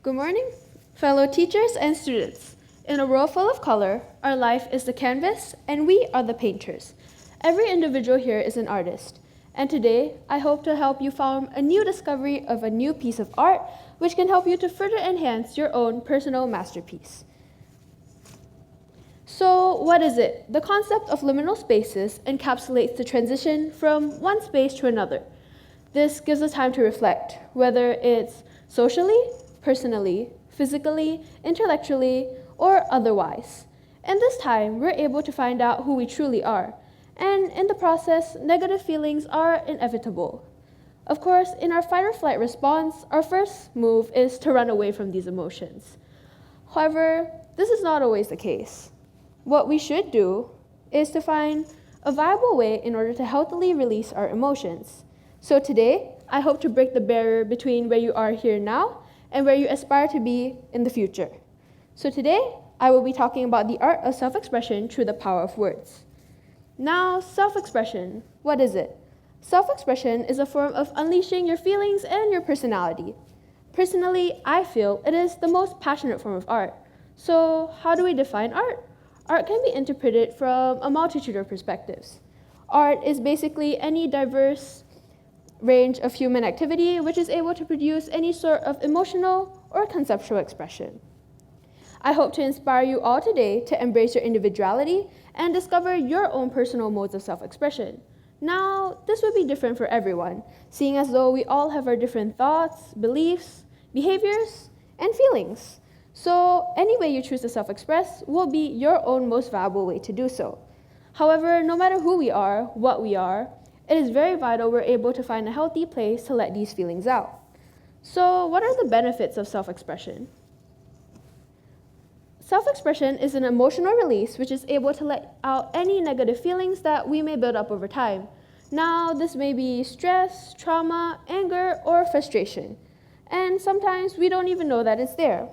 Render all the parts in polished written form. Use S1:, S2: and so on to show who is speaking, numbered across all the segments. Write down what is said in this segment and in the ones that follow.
S1: Good morning, fellow teachers and students. In a world full of color, our life is the canvas and we are the painters. Every individual here is an artist, and today I hope to help you form a new discovery of a new piece of art which can help you to further enhance your own personal masterpiece. So, what is it? The concept of liminal spaces encapsulates the transition from one space to another. This gives us time to reflect, whether it's socially, personally, physically, intellectually, or otherwise. In this time, we're able to find out who we truly are, and in the process, negative feelings are inevitable. Of course, in our fight or flight response, our first move is to run away from these emotions. However, this is not always the case. What we should do is to find a viable way in order to healthily release our emotions. So today, I hope to break the barrier between where you are here now and where you aspire to be in the future. So today, I will be talking about the art of self-expression through the power of words. Now, self-expression, what is it? Self-expression is a form of unleashing your feelings and your personality. Personally, I feel it is the most passionate form of art. So how do we define art? Art can be interpreted from a multitude of perspectives. Art is basically any diverse range of human activity which is able to produce any sort of emotional or conceptual expression. I hope to inspire you all today to embrace your individuality and discover your own personal modes of self-expression. Now, this would be different for everyone, seeing as though we all have our different thoughts, beliefs, behaviors, and feelings. So, any way you choose to self-express will be your own most valuable way to do so. However, no matter who we are, what we are, it is very vital we're able to find a healthy place to let these feelings out. So, what are the benefits of self-expression? Self-expression is an emotional release which is able to let out any negative feelings that we may build up over time. Now, this may be stress, trauma, anger, or frustration. And sometimes we don't even know that it's there.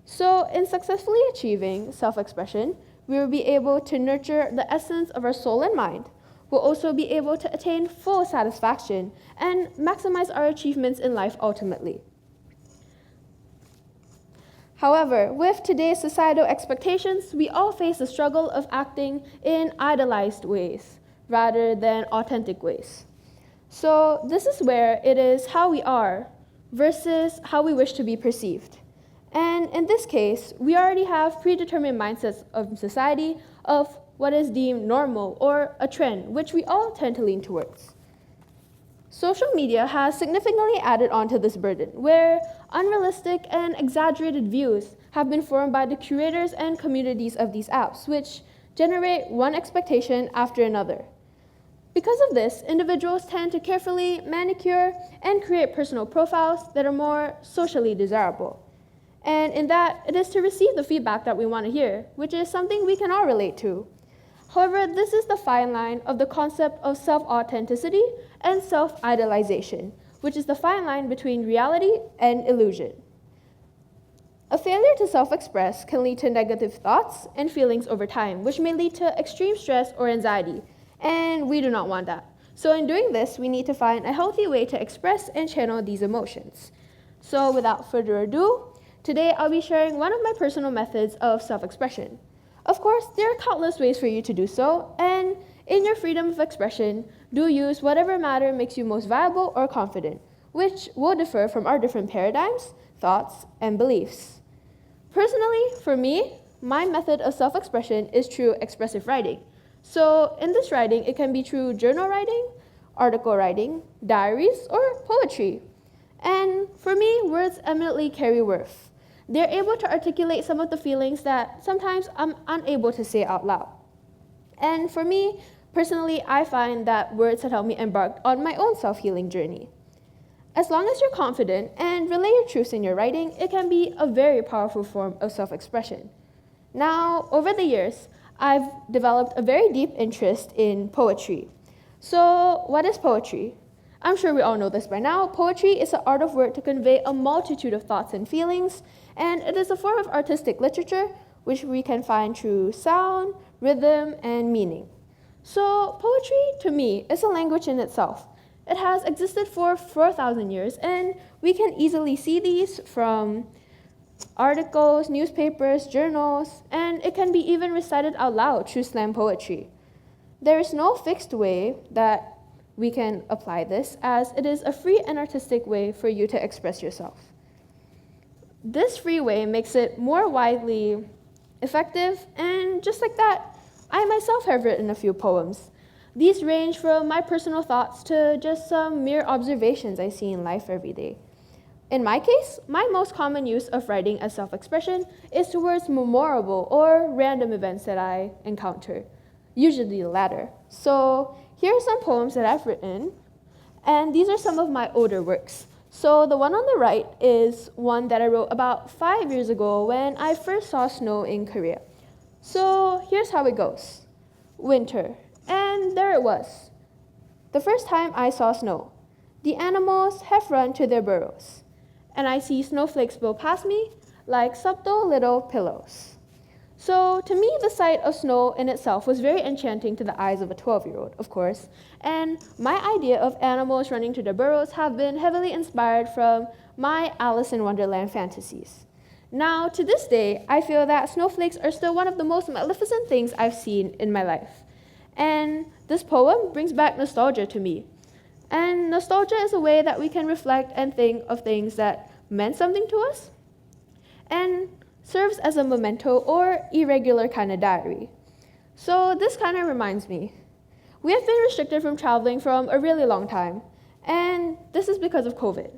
S1: So, in successfully achieving self-expression, we will be able to nurture the essence of our soul and mind. We'll also be able to attain full satisfaction and maximize our achievements in life ultimately. However, with today's societal expectations, we all face the struggle of acting in idolized ways rather than authentic ways. So this is where it is how we are versus how we wish to be perceived. And in this case, we already have predetermined mindsets of society of what is deemed normal or a trend, which we all tend to lean towards. Social media has significantly added on to this burden, where unrealistic and exaggerated views have been formed by the curators and communities of these apps, which generate one expectation after another. Because of this, individuals tend to carefully manicure and create personal profiles that are more socially desirable. And in that, it is to receive the feedback that we want to hear, which is something we can all relate to. However, this is the fine line of the concept of self-authenticity and self-idolization, which is the fine line between reality and illusion. A failure to self-express can lead to negative thoughts and feelings over time, which may lead to extreme stress or anxiety, and we do not want that. So in doing this, we need to find a healthy way to express and channel these emotions. So without further ado, today I'll be sharing one of my personal methods of self-expression. Of course, there are countless ways for you to do so, and in your freedom of expression, do use whatever matter makes you most viable or confident, which will differ from our different paradigms, thoughts, and beliefs. Personally, for me, my method of self-expression is through expressive writing. So in this writing, it can be through journal writing, article writing, diaries, or poetry. And for me, words eminently carry worth. They're able to articulate some of the feelings that sometimes I'm unable to say out loud. And for me, personally, I find that words have helped me embark on my own self-healing journey. As long as you're confident and relay your truths in your writing, it can be a very powerful form of self-expression. Now, over the years, I've developed a very deep interest in poetry. So, what is poetry? I'm sure we all know this by now. Poetry is the art of word to convey a multitude of thoughts and feelings, and it is a form of artistic literature which we can find through sound, rhythm, and meaning. So poetry, to me, is a language in itself. It has existed for 4,000 years, and we can easily see these from articles, newspapers, journals, and it can be even recited out loud through slam poetry. There is no fixed way that we can apply this, as it is a free and artistic way for you to express yourself. This free way makes it more widely effective, and just like that, I myself have written a few poems. These range from my personal thoughts to just some mere observations I see in life every day. In my case, my most common use of writing as self-expression is towards memorable or random events that I encounter, usually the latter. So here are some poems that I've written, and these are some of my older works. So the one on the right is one that I wrote about 5 years ago when I first saw snow in Korea. So here's how it goes. Winter, and there it was. The first time I saw snow. The animals have run to their burrows, and I see snowflakes blow past me like subtle little pillows. So to me, the sight of snow in itself was very enchanting to the eyes of a 12-year-old, of course, and my idea of animals running to their burrows have been heavily inspired from my Alice in Wonderland fantasies. Now, to this day, I feel that snowflakes are still one of the most magnificent things I've seen in my life. And this poem brings back nostalgia to me. And nostalgia is a way that we can reflect and think of things that meant something to us, and serves as a memento or irregular kind of diary. So this kind of reminds me, we have been restricted from traveling from a really long time, and this is because of COVID.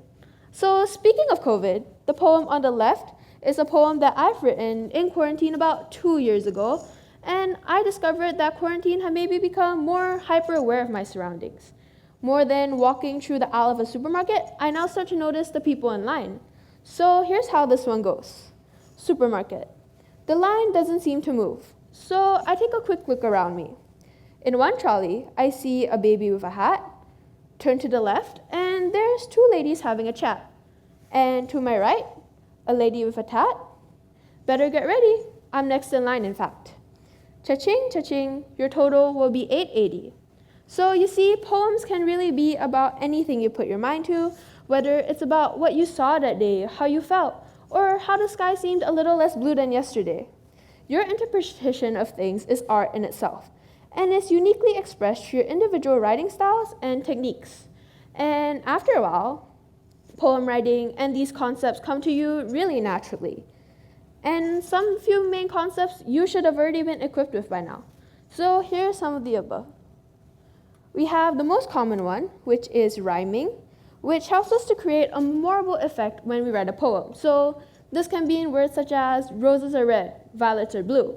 S1: So speaking of COVID, the poem on the left is a poem that I've written in quarantine about 2 years ago, and I discovered that quarantine had made me become more hyper-aware of my surroundings. More than walking through the aisle of a supermarket, I now start to notice the people in line. So here's how this one goes. Supermarket. The line doesn't seem to move, so I take a quick look around me. In one trolley, I see a baby with a hat. Turn to the left, and there's 2 ladies having a chat. And to my right, a lady with a tat. Better get ready. I'm next in line, in fact. Cha-ching, cha-ching, your total will be $8.80. So you see, poems can really be about anything you put your mind to, whether it's about what you saw that day, how you felt, or how the sky seemed a little less blue than yesterday. Your interpretation of things is art in itself, and is uniquely expressed through your individual writing styles and techniques. And after a while, poem writing and these concepts come to you really naturally. And some few main concepts you should have already been equipped with by now. So here are some of the above. We have the most common one, which is rhyming, which helps us to create a memorable effect when we write a poem. So this can be in words such as roses are red, violets are blue.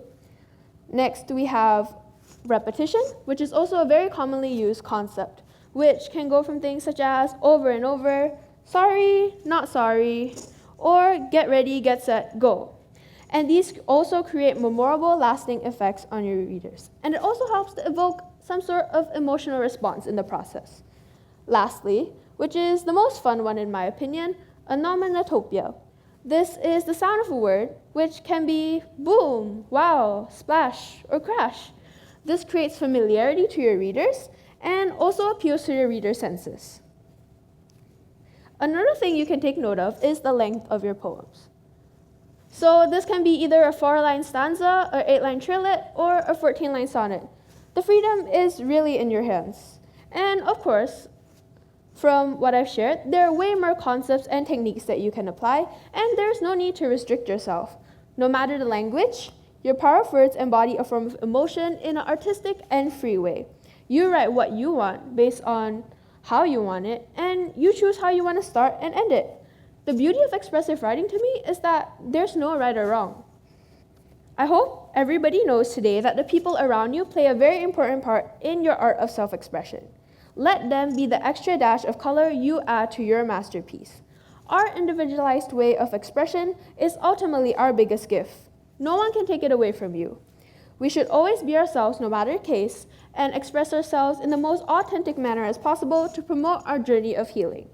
S1: Next, we have repetition, which is also a very commonly used concept, which can go from things such as over and over, sorry, not sorry, or get ready, get set, go. And these also create memorable, lasting effects on your readers. And it also helps to evoke some sort of emotional response in the process. Lastly, which is the most fun one in my opinion, onomatopoeia. This is the sound of a word, which can be boom, wow, splash, or crash. This creates familiarity to your readers and also appeals to your reader senses. Another thing you can take note of is the length of your poems. So this can be either a 4-line stanza, an 8-line trillet, or a 14-line sonnet. The freedom is really in your hands. And of course, from what I've shared, there are way more concepts and techniques that you can apply, and there's no need to restrict yourself. No matter the language, your power of words embody a form of emotion in an artistic and free way. You write what you want based on how you want it, and you choose how you want to start and end it. The beauty of expressive writing to me is that there's no right or wrong. I hope everybody knows today that the people around you play a very important part in your art of self-expression. Let them be the extra dash of color you add to your masterpiece. Our individualized way of expression is ultimately our biggest gift. No one can take it away from you. We should always be ourselves no matter the case and express ourselves in the most authentic manner as possible to promote our journey of healing.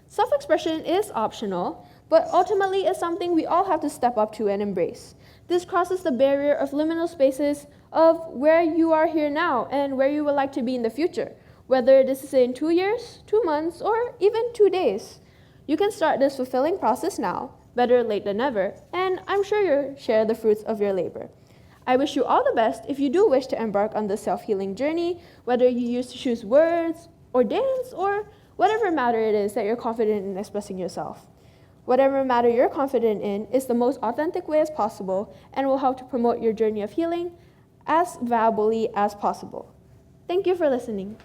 S1: Self-expression is optional, but ultimately is something we all have to step up to and embrace. This crosses the barrier of liminal spaces of where you are here now and where you would like to be in the future, whether this is in 2 years, 2 months, or even 2 days. You can start this fulfilling process now Better late than never, and I'm sure you'll share the fruits of your labor. I wish you all the best if you do wish to embark on this self-healing journey, whether you used to choose words or dance or whatever matter it is that you're confident in expressing yourself. Whatever matter you're confident in is the most authentic way as possible and will help to promote your journey of healing as viably as possible. Thank you for listening.